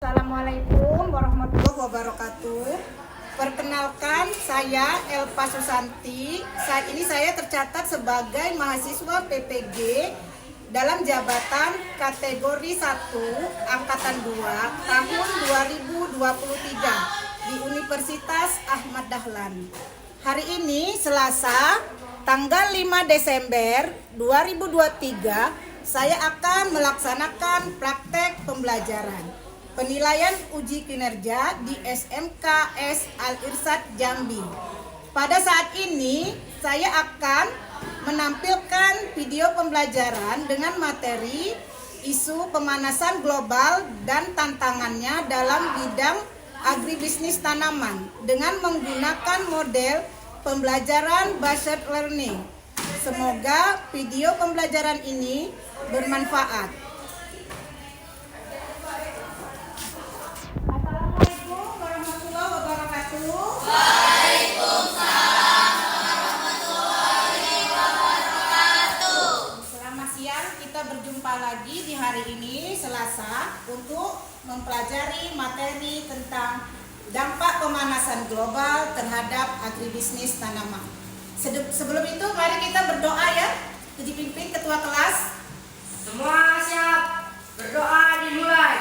Assalamualaikum warahmatullahi wabarakatuh. Perkenalkan, saya Elpa Susanti. Saat ini saya tercatat sebagai mahasiswa PPG dalam jabatan kategori 1 angkatan 2 tahun 2023 di Universitas Ahmad Dahlan. Hari ini Selasa, tanggal 5 Desember 2023, saya akan melaksanakan praktek pembelajaran penilaian uji kinerja di SMKS Al-Irsyad Jambi. Pada saat ini saya akan menampilkan video pembelajaran dengan materi isu pemanasan global dan tantangannya dalam bidang agribisnis tanaman dengan menggunakan model pembelajaran based learning. Semoga video pembelajaran ini bermanfaat. Berjumpa lagi di hari ini Selasa untuk mempelajari materi tentang dampak pemanasan global terhadap agribisnis tanaman. Sebelum itu mari kita berdoa ya, dipimpin ketua kelas. Semua siap, berdoa dimulai.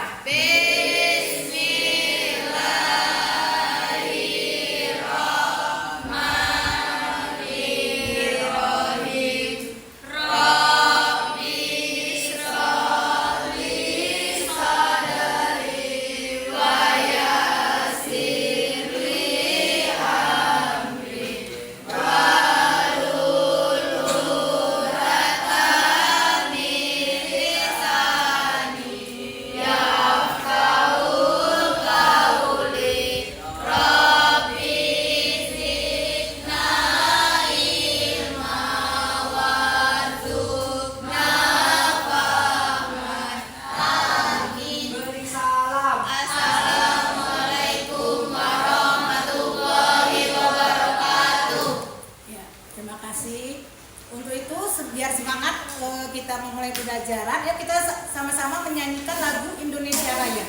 Untuk itu biar semangat kita memulai pembelajaran, yuk kita sama-sama menyanyikan lagu Indonesia Raya.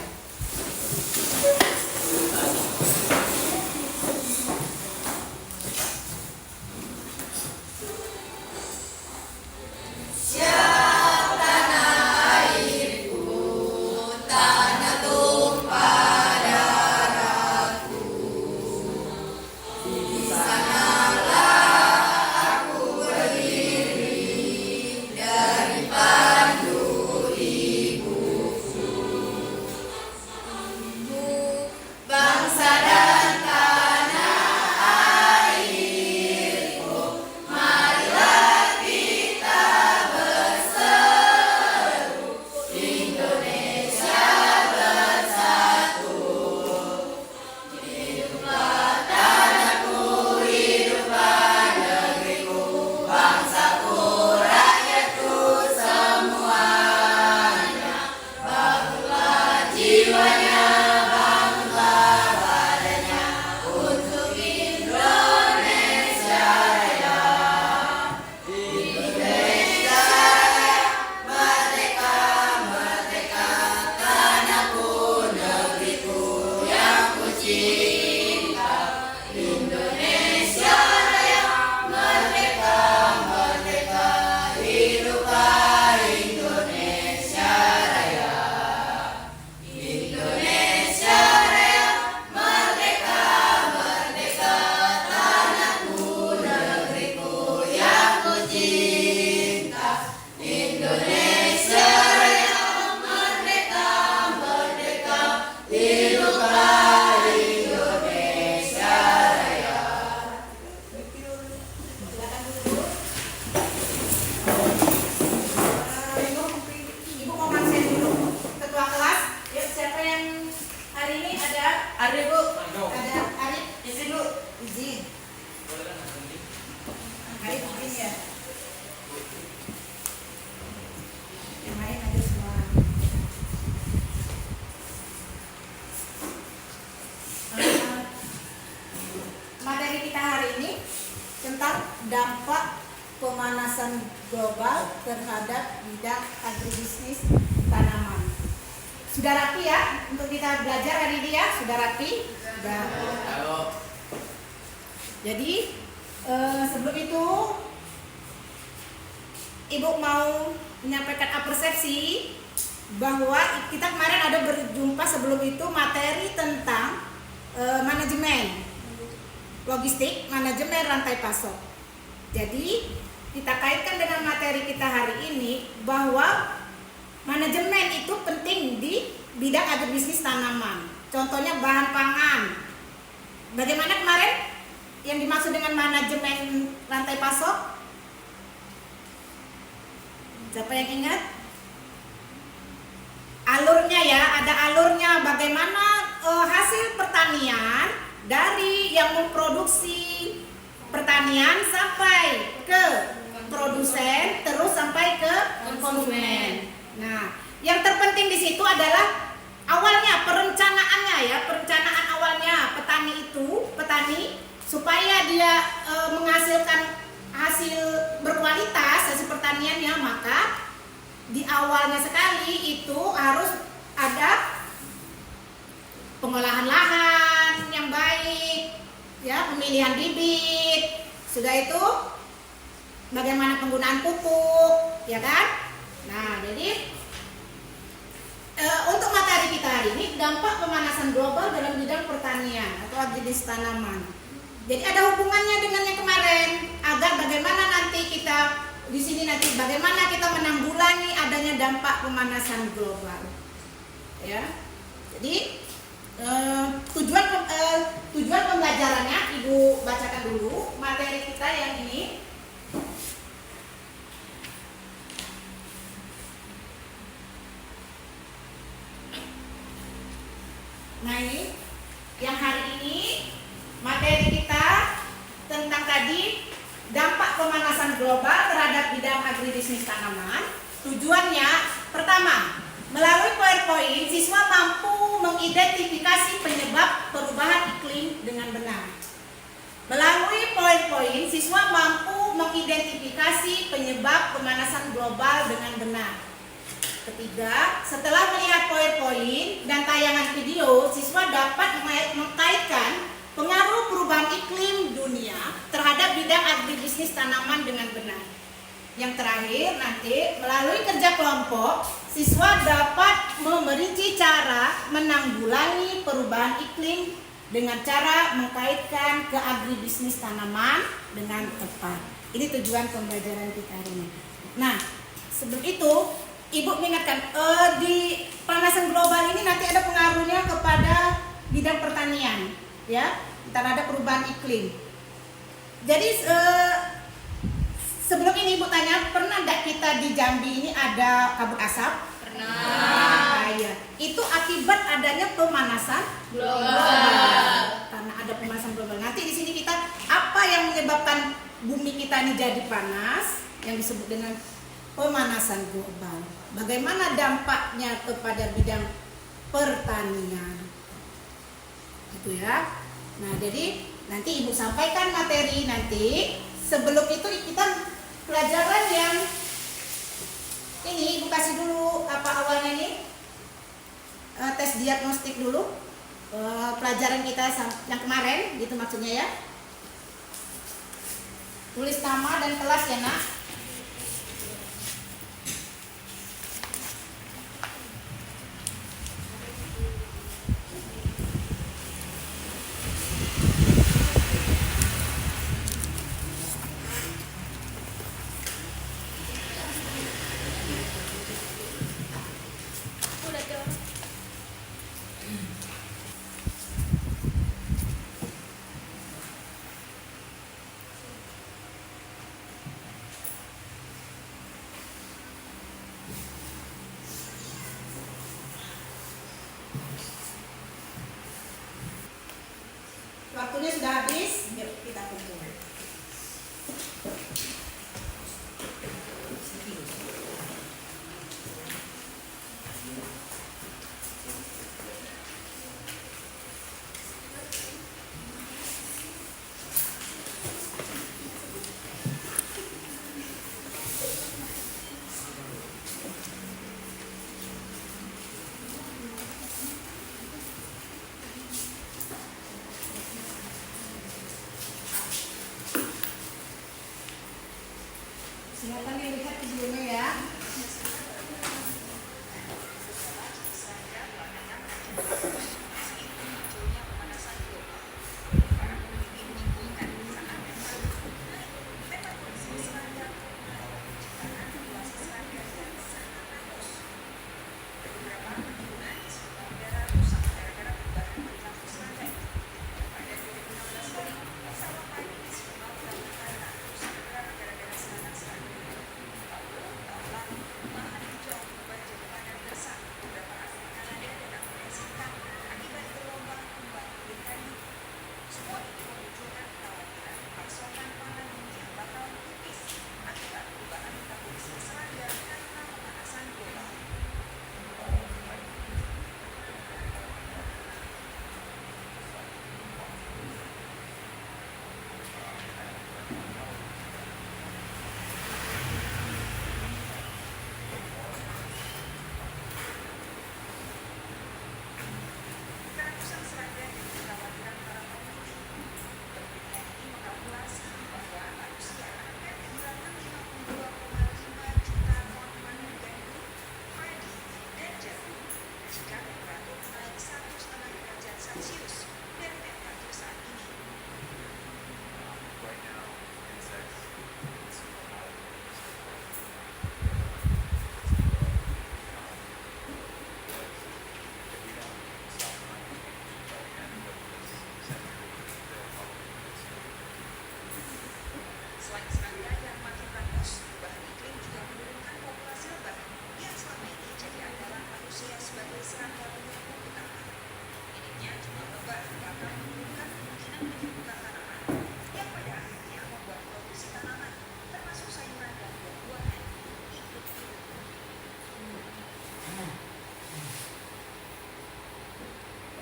Sudah rapi ya untuk kita belajar hari ini ya? Sudah rapi? Sudah. Jadi sebelum itu Ibu mau menyampaikan persepsi bahwa kita kemarin ada berjumpa sebelum itu materi tentang manajemen logistik, manajemen rantai pasok. Jadi kita kaitkan dengan materi kita hari ini bahwa manajemen itu penting di bidang agribisnis tanaman. Contohnya bahan pangan. Bagaimana kemarin yang dimaksud dengan manajemen rantai pasok? Siapa yang ingat? Alurnya ya, ada alurnya bagaimana hasil pertanian dari yang memproduksi pertanian sampai ke produsen terus sampai ke konsumen. Nah, yang terpenting di situ adalah awalnya perencanaannya ya, perencanaan awalnya petani supaya dia menghasilkan hasil berkualitas hasil pertaniannya, maka di awalnya sekali itu harus ada pengolahan lahan yang baik ya, pemilihan bibit, sudah itu bagaimana penggunaan pupuk ya kan. Nah, jadi untuk materi kita hari ini dampak pemanasan global dalam bidang pertanian atau agribisnis tanaman. Jadi ada hubungannya dengan yang kemarin, agar bagaimana nanti kita di sini nanti bagaimana kita menanggulangi adanya dampak pemanasan global. Ya. Jadi tujuan pembelajarannya Ibu bacakan dulu materi kita yang ini. Nah, ini yang hari ini materi kita tentang tadi dampak pemanasan global terhadap bidang agribisnis tanaman. Tujuannya pertama, melalui PowerPoint siswa mampu mengidentifikasi penyebab perubahan iklim dengan benar. Melalui PowerPoint siswa mampu mengidentifikasi penyebab pemanasan global dengan benar. Ketiga, setelah melihat PowerPoint dan tayangan video, siswa dapat mengkaitkan pengaruh perubahan iklim dunia terhadap bidang agribisnis tanaman dengan benar. Yang terakhir nanti melalui kerja kelompok, siswa dapat memperinci cara menanggulangi perubahan iklim dengan cara mengkaitkan ke agribisnis tanaman dengan tepat. Ini tujuan pembelajaran kita hari ini. Nah, sebelum itu Ibu mengingatkan di pemanasan global ini nanti ada pengaruhnya kepada bidang pertanian, ya, terhadap perubahan iklim. Jadi sebelum ini Ibu tanya, pernah tidak kita di Jambi ini ada kabut asap? Pernah. Ya. Itu akibat adanya pemanasan global. Karena ada pemanasan global. Nanti di sini kita apa yang menyebabkan bumi kita ini jadi panas yang disebut dengan pemanasan global. Bagaimana dampaknya kepada bidang pertanian, gitu ya. Nah, jadi nanti Ibu sampaikan materi nanti. Sebelum itu kita pelajaran yang ini Ibu kasih dulu apa awalnya nih, tes diagnostik dulu, pelajaran kita yang kemarin, gitu maksudnya ya. Tulis nama dan kelas ya nak. Waktunya sudah habis, yuk kita kumpul.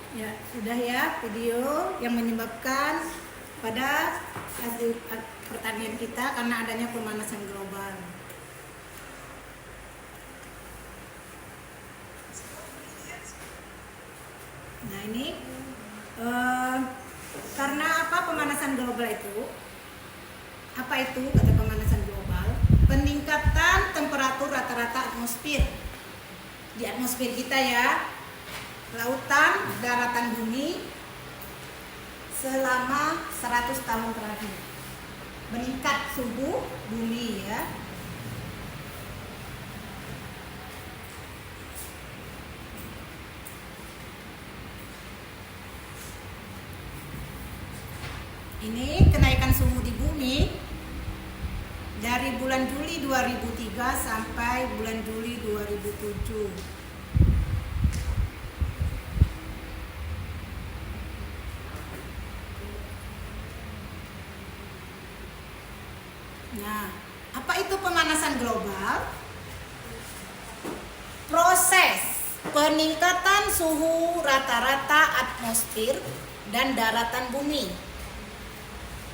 Ya, sudah ya video yang menyebabkan pada hasil pertanian kita karena adanya pemanasan global. Nah ini karena apa pemanasan global itu? Apa itu kata pemanasan global? Peningkatan temperatur rata-rata atmosfer di atmosfer kita ya, lautan, daratan bumi selama 100 tahun terakhir. Meningkat suhu bumi ya. Ini kenaikan suhu di bumi dari bulan Juli 2003 sampai bulan Juli 2007. Nah, apa itu pemanasan global? Proses peningkatan suhu rata-rata atmosfer dan daratan bumi.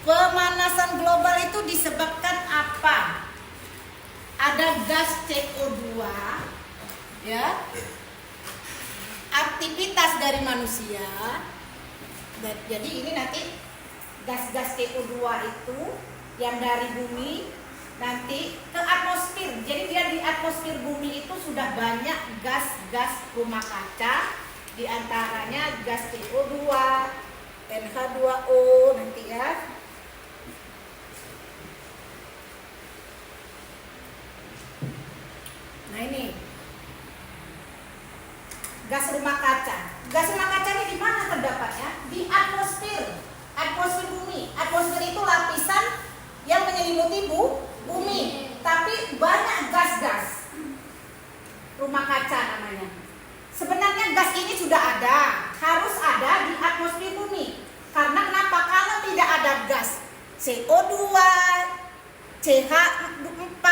Pemanasan global itu disebabkan apa? Ada gas CO2 ya. Aktivitas dari manusia. Jadi ini nanti gas-gas CO2 itu yang dari bumi nanti ke atmosfer. Jadi dia di atmosfer bumi itu sudah banyak gas-gas rumah kaca, di antaranya gas CO2, NH2O nanti ya. Nah ini gas rumah kaca. Gas rumah kaca ini di mana terdapatnya? Di atmosfer. Atmosfer bumi. Atmosfer itu lapisan yang menyelimuti bumi. Tapi banyak gas-gas rumah kaca namanya. Sebenarnya gas ini sudah ada, harus ada di atmosfer bumi. Karena kenapa? Kalau tidak ada gas CO2, CH4,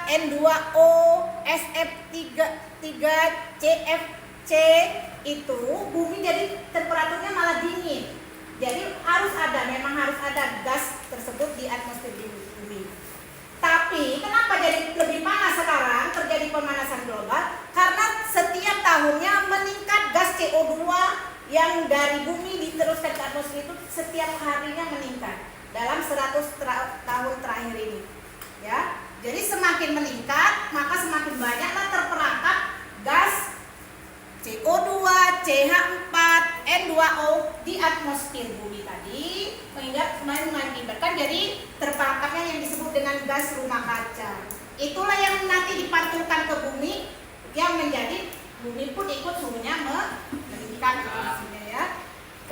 N2O, SF3, CFC itu bumi jadi temperaturnya malah dingin. Jadi memang harus ada gas tersebut di atmosfer bumi. Tapi kenapa jadi lebih panas sekarang, terjadi pemanasan global? Karena setiap tahunnya meningkat gas CO2 yang dari bumi diteruskan ke atmosfer itu setiap harinya meningkat dalam 100 tahun terakhir ini. Ya. Jadi semakin meningkat, maka semakin banyaklah terperangkap gas CO2, CH4, N2O di atmosfer bumi tadi, mengakibatkan jadi terperangkapnya yang disebut dengan gas rumah kaca. Itulah yang nanti dipantulkan ke bumi, yang menjadi bumi pun ikut suhunya meningkat ya.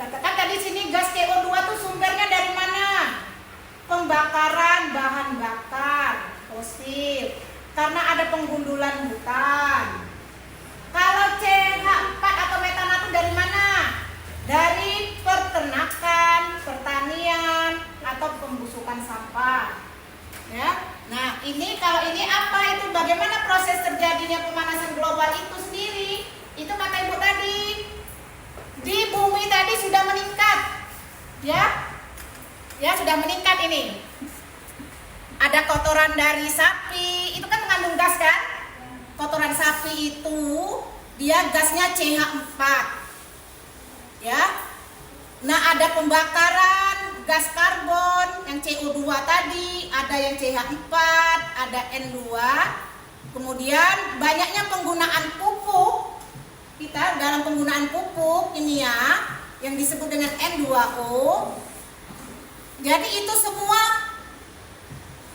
Katakan tadi sini gas CO2 itu sumbernya dari mana? Pembakaran bahan bakar fosil, karena ada penggundulan hutan. Kalau CH4 atau metana itu dari mana? Dari peternakan, pertanian, atau pembusukan sampah. Ya. Nah, kalau ini apa itu? Bagaimana proses terjadinya pemanasan global itu sendiri? Itu kata Ibu tadi. Di bumi tadi sudah meningkat. Ya, sudah meningkat ini. Ada kotoran dari sapi, itu kan mengandung gas kan? Kotoran sapi itu dia gasnya CH4. Ya. Nah, ada pembakaran gas karbon yang CO2 tadi, ada yang CH4, ada N2. Kemudian banyaknya penggunaan pupuk. Kita dalam penggunaan pupuk kimia yang disebut dengan N2O. Jadi itu semua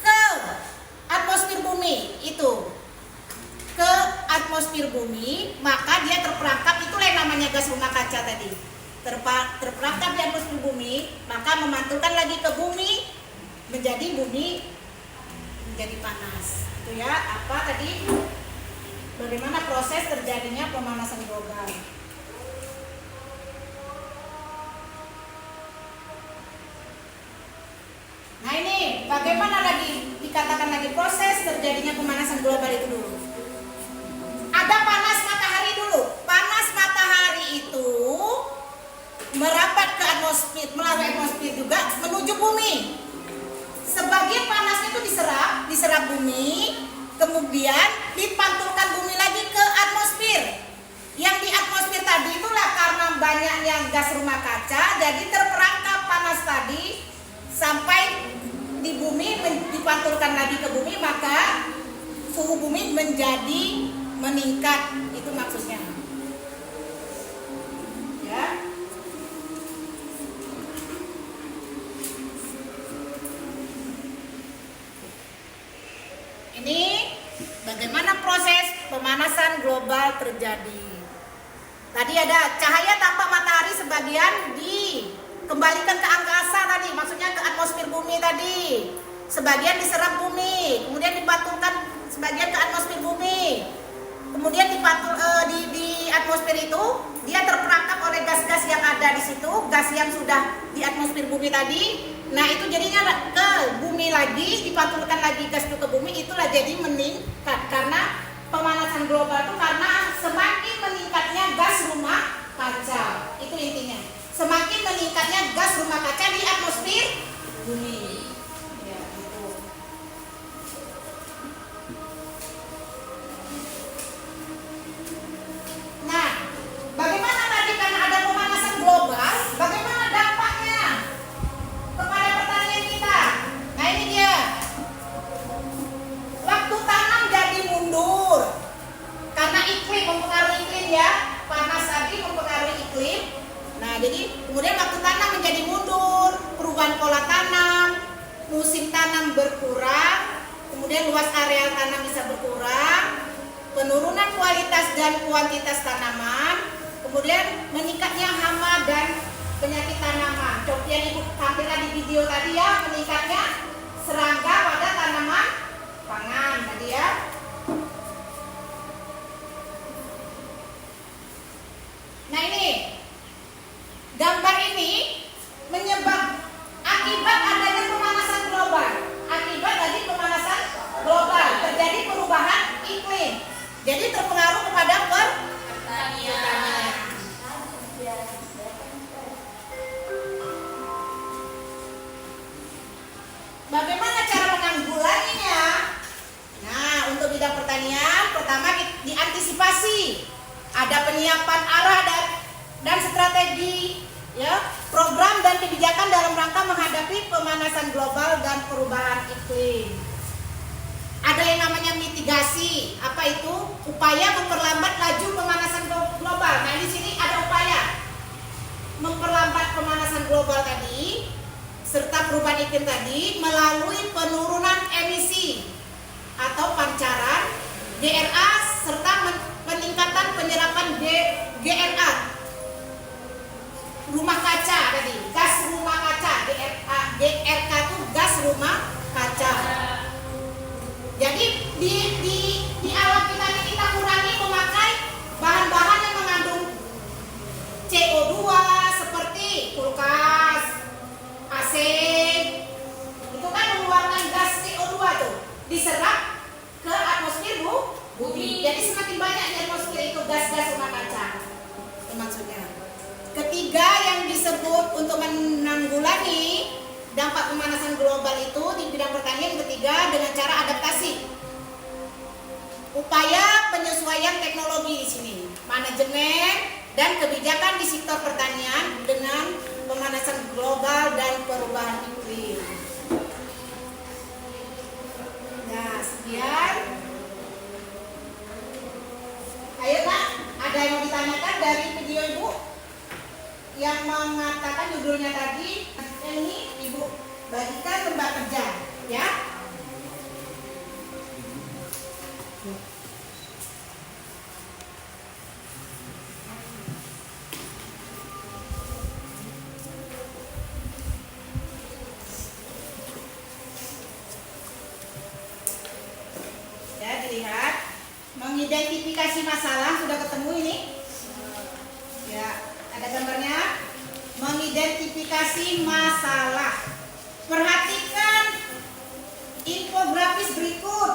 ke atmosfer bumi itu. Ke atmosfer bumi, maka dia terperangkap, itulah yang namanya gas rumah kaca tadi. Terperangkap di atmosfer bumi, maka memantulkan lagi ke bumi, bumi menjadi panas. Itu ya, apa tadi? Bagaimana proses terjadinya pemanasan global. Nah ini, bagaimana lagi dikatakan lagi proses terjadinya pemanasan global itu dulu. Ada panas matahari dulu. Panas matahari itu menuju bumi. Sebagian panasnya itu diserap bumi, kemudian dipantulkan bumi lagi ke atmosfer. Yang di atmosfer tadi itulah karena banyaknya gas rumah kaca, jadi terperangkap panas tadi sampai di bumi, dipantulkan lagi ke bumi, maka suhu bumi menjadi meningkat. Itu maksudnya. Ya. Ini bagaimana proses pemanasan global terjadi. Tadi ada cahaya tanpa matahari sebagian dikembalikan ke angkasa tadi, maksudnya ke atmosfer bumi tadi. Sebagian diserap bumi, kemudian dipantulkan sebagian ke atmosfer bumi. Kemudian di atmosfer itu dia terperangkap oleh gas-gas yang ada di situ, gas yang sudah di atmosfer bumi tadi. Nah itu jadinya ke bumi lagi, dipantulkan lagi gas itu ke bumi, itulah jadi meningkat karena pemanasan global itu karena semakin meningkatnya gas rumah kaca. Itu intinya. Semakin meningkatnya gas rumah kaca di atmosfer bumi. Ya, gitu. Nah, bagaimana tadi karena ada pemanasan global, bagaimana dampaknya kepada pertanian kita? Nah ini dia. Waktu tanam jadi mundur karena iklim mempengaruhi iklim ya, panas tadi mempengaruhi iklim. Nah jadi kemudian waktu tanam menjadi mundur, perubahan pola tanam, musim tanam berkurang, kemudian luas areal tanam bisa berkurang, penurunan kualitas dan kuantitas tanaman, kemudian meningkatnya hama dan penyakit tanaman. Contoh yang ibu tampilkan di video tadi ya, meningkatnya serangga pada tanaman pangan tadi ya. Nah ini gambar ini menyebab akibat adanya pemanasan global. Akibat dari pemanasan global terjadi perubahan iklim. Jadi terpengaruh kepada pertanian. Bagaimana cara menanggulanginya? Nah, untuk bidang pertanian, pertama diantisipasi. Ada penyiapan arah dan strategi, ya, program dan kebijakan dalam rangka menghadapi pemanasan global dan perubahan iklim. Ada yang namanya mitigasi. Apa itu? Upaya memperlambat laju pemanasan global. Nah, di sini ada upaya memperlambat pemanasan global tadi serta perubahan iklim tadi melalui penurunan emisi atau pancaran GRA serta peningkatan penyerapan GRA rumah kaca tadi, gas rumah kaca. GRK itu gas rumah kaca. Jadi di alam kita ini kita kurangi memakai bahan-bahan yang mengandung CO2 seperti kulkas, AC. Itu kan mengeluarkan gas CO2 tuh, diserap ke atmosfer bumi. Jadi semakin banyak di atmosfer itu gas-gas rumah kaca. Itu maksudnya. Ketiga yang disebut untuk menanggulangi dampak pemanasan global itu di bidang pertanian, ketiga dengan cara adaptasi. Upaya penyesuaian teknologi di sini, manajemen dan kebijakan di sektor pertanian dengan pemanasan global dan perubahan iklim. Nah, sekian. Ayo Pak, ada yang mau ditanyakan dari video Ibu yang mengatakan judulnya tadi? Ini Ibu bagikan lembar kerja, ya. Ya, dilihat. Mengidentifikasi masalah, sudah ketemu ini? Ya, ada gambarnya. Mengidentifikasi masalah. Perhatikan infografis berikut.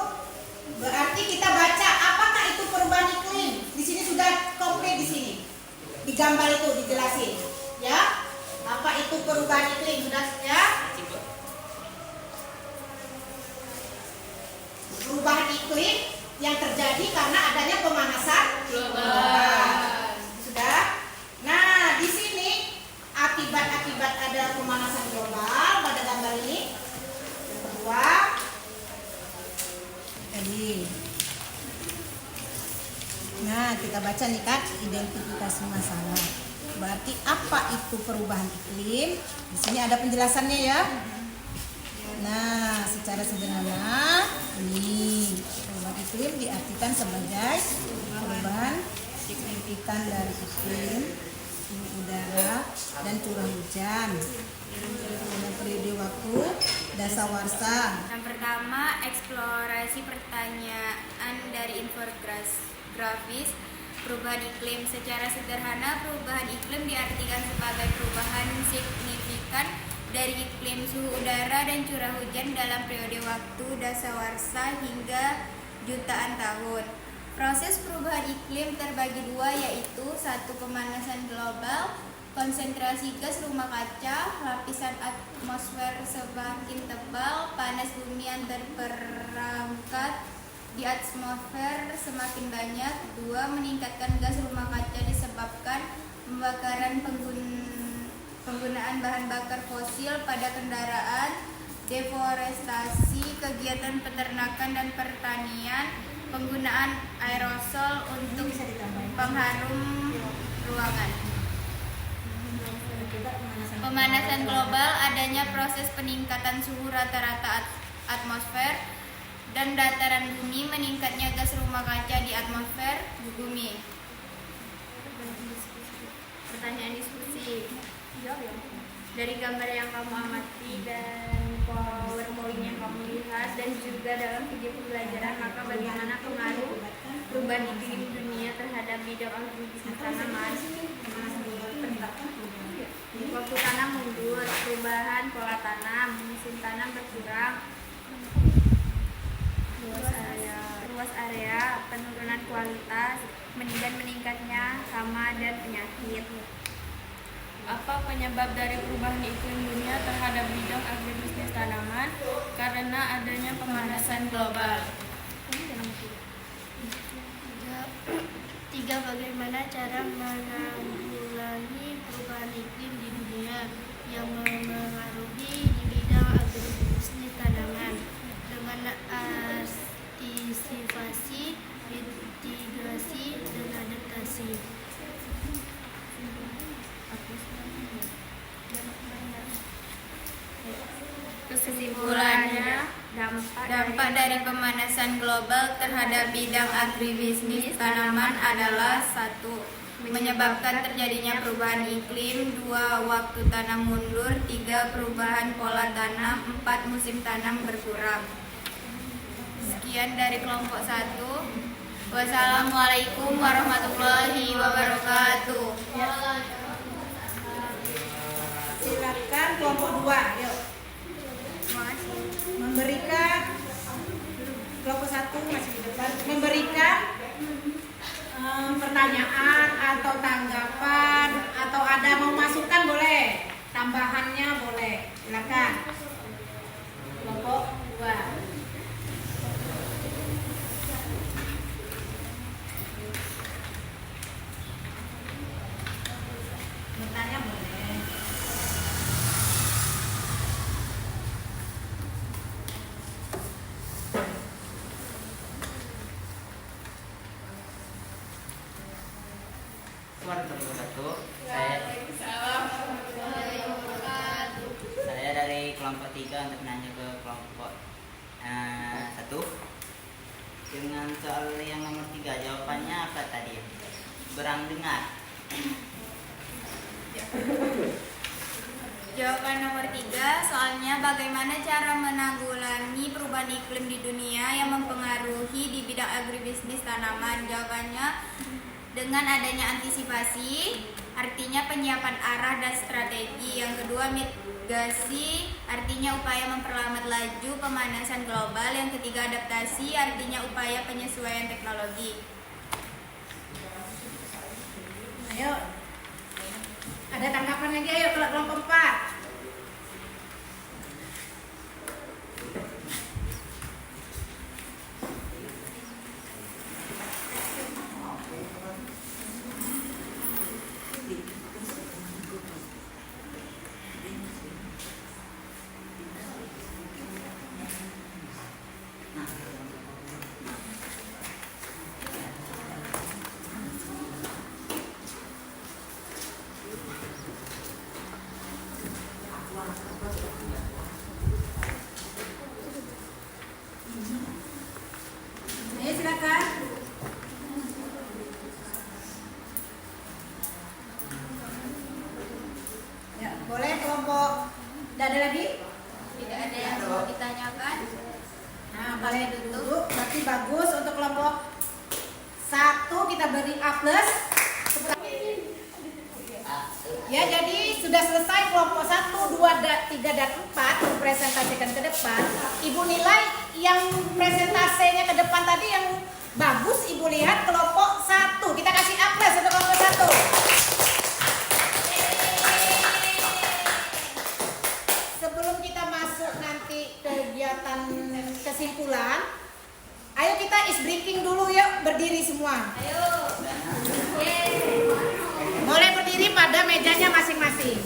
Berarti kita baca apakah itu perubahan iklim. Di sini sudah komplit di sini. Di gambar itu dijelasin, ya. Apa itu perubahan iklim sudah ya? perubahan iklim yang terjadi karena adanya pemanasan global. Sudah? Nah, di sini akibat-akibat ada pemanasan global pada gambar ini yang kedua tadi. Nah, kita baca nih Kak, identifikasi masalah. Berarti apa itu perubahan iklim? Di sini ada penjelasannya ya. Nah, secara sederhana ini perubahan iklim diartikan sebagai perubahan signifikan dari iklim, suhu udara, dan curah hujan dalam periode waktu dasawarsa. Yang pertama, eksplorasi pertanyaan dari infografis perubahan iklim. Secara sederhana, perubahan iklim diartikan sebagai perubahan signifikan dari iklim, suhu udara, dan curah hujan dalam periode waktu dasawarsa hingga jutaan tahun. Proses perubahan iklim terbagi dua, yaitu satu, pemanasan global, konsentrasi gas rumah kaca, lapisan atmosfer semakin tebal, panas bumi yang terperangkap di atmosfer semakin banyak. Dua, meningkatkan gas rumah kaca disebabkan pembakaran penggunaan bahan bakar fosil pada kendaraan, deforestasi, kegiatan peternakan dan pertanian, penggunaan aerosol untuk pengharum ruangan. Pemanasan global, adanya proses peningkatan suhu rata-rata atmosfer dan dataran bumi, meningkatnya gas rumah kaca di atmosfer bumi. Pertanyaan diskusi. Dari gambar yang kamu amati dan PowerPoint yang kamu lihat dan juga dalam video pembelajaran, maka bagaimana pengaruh perubahan iklim dunia terhadap bidang agribisnis tanaman? Waktu tanam mundur, perubahan pola tanam, musim tanam berkurang, luas area, penurunan kualitas, dan meningkatnya hama dan penyakit. Apa penyebab dari perubahan iklim dunia terhadap bidang agribisnis tanaman? Karena adanya pemanasan global. 3. Bagaimana cara menanggulangi perubahan iklim di dunia yang memengaruhi di bidang agribisnis tanaman dengan antisipasi, mitigasi, dan adaptasi. Kesimpulannya, dampak dari pemanasan global terhadap bidang agribisnis tanaman adalah 1. Menyebabkan terjadinya perubahan iklim. 2. Waktu tanam mundur. 3. Perubahan pola tanam. 4. Musim tanam berkurang. Sekian dari kelompok 1. Wassalamualaikum warahmatullahi wabarakatuh. Silakan kelompok 2, yuk. Memberikan kelompok 1 masih di depan, memberikan pertanyaan atau tanggapan atau ada mau masukkan boleh, tambahannya boleh, silakan. Kelompok 2. Bertanya boleh. Saya dari kelompok 3 untuk nanya ke kelompok 1. Dengan soal yang nomor 3, jawabannya apa tadi? Kurang dengar. Jawaban nomor 3, soalnya bagaimana cara menanggulangi perubahan iklim di dunia yang mempengaruhi di bidang agribisnis tanaman. Jawabannya dengan adanya antisipasi, artinya penyiapan arah dan strategi. Yang kedua, mitigasi, artinya upaya memperlambat laju pemanasan global. Yang ketiga, adaptasi, artinya upaya penyesuaian teknologi. Ayo, ada tanggapan lagi, ayo kalau kelompok 4. sudah selesai kelompok 1, 2, 3, dan 4 presentasikan ke depan. Ibu nilai yang presentasenya ke depan tadi yang bagus, Ibu lihat kelompok 1. Kita kasih aplaus untuk kelompok 1. Sebelum kita masuk nanti kegiatan kesimpulan, ayo kita is breaking dulu yuk, berdiri semua. Ayo. Boleh berdiri pada mejanya masing-masing.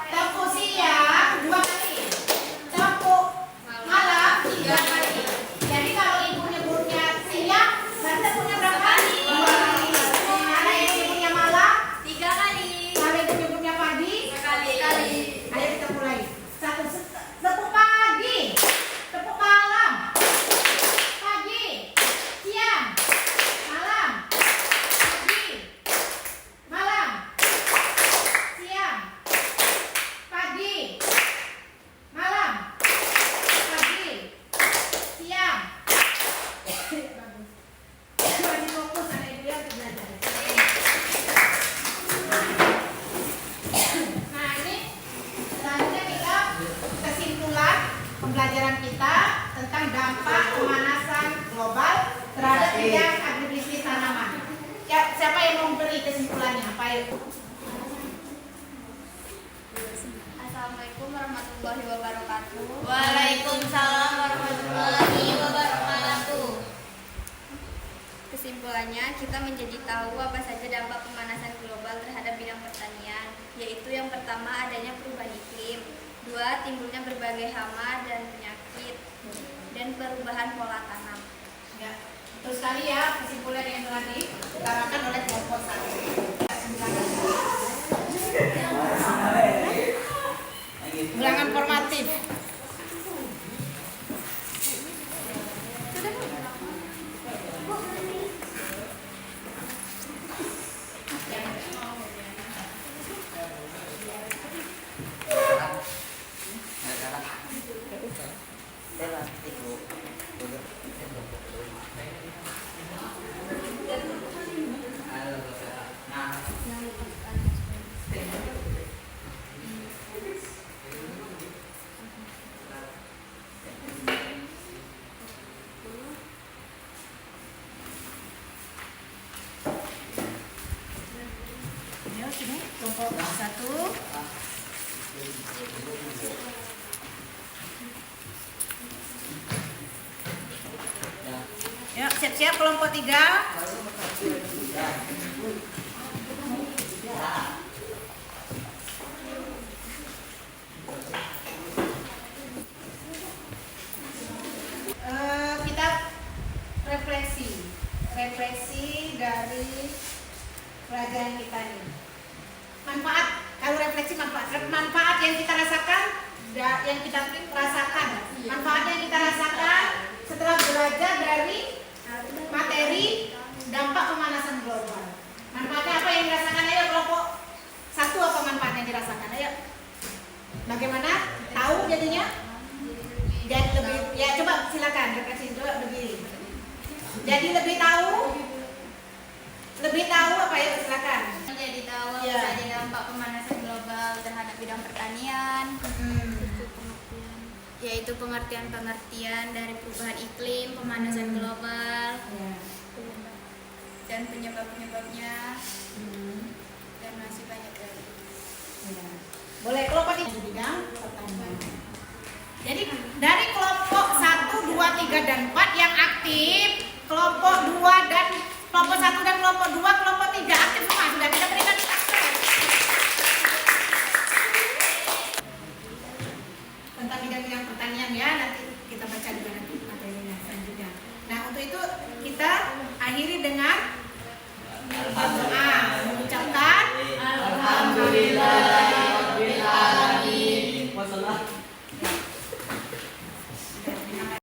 Tempo siang 2 kali, tempo malam 3 kali. Jadi kalau ibu nyebutnya siang, berarti punya berapa kali? 2 kali. Ada yang nyebutnya malam 3 kali. Ada yang nyebutnya pagi 3 kali. Ayo kita mulai. 1, tepuk pagi, tepuk malam, pagi, siang, malam, pagi, malam, siang, pagi, malam, pagi, siang. Masih fokus ada ibu yang belajar. Nah ini selanjutnya kita kesimpulan pembelajaran kita tentang dampak pemanasan global terhadap bidang agribisnis tanaman. Ya, siapa yang mau beri kesimpulannya? Apa itu? Assalamualaikum warahmatullahi wabarakatuh. Waalaikumsalam warahmatullahi wabarakatuh. Kesimpulannya, kita menjadi tahu apa saja dampak pemanasan global terhadap bidang pertanian, yaitu yang pertama adanya perubahan iklim, 2 timbulnya berbagai hama dan penyakit, dan perubahan pola tanam. Ya, terus sekali ya kesimpulan yang telah diutarakan oleh kelompok 1. Ulangan formatif. Ya, sini kelompok 1. Ya, siap-siap kelompok 3. Kita refleksi dari pelajaran kita ini. Manfaat, kalau refleksi manfaat yang kita rasakan, yang kita rasakan, manfaat yang kita rasakan setelah belajar dari materi dampak pemanasan global. Manfaatnya apa yang dirasakan? Ayo kelompok 1, apa manfaat yang dirasakan? Ayo. Bagaimana? Tahu jadinya? Jadi lebih, ya coba silakan refleksi, coba berdiri. Jadi lebih tahu apa ya, silakan. Menjadi tahu apa Ya. saja dampak pemanasan global terhadap bidang pertanian, yaitu pengertian-pengertian dari perubahan iklim, pemanasan global, Ya. dan penyebab-penyebabnya, dan masih banyak lagi. Ya. Boleh kelompok di bidang pertanian. Jadi dari kelompok 1, 2, 3, dan 4 yang aktif, kelompok 2 dan kelompok 1 dan kelompok 2, kelompok 3 aktif semua, sudah kita berikan akses tentang bidang-bidang pertanian ya, nanti kita baca juga nanti materinya selanjutnya. Nah untuk itu kita akhiri dengan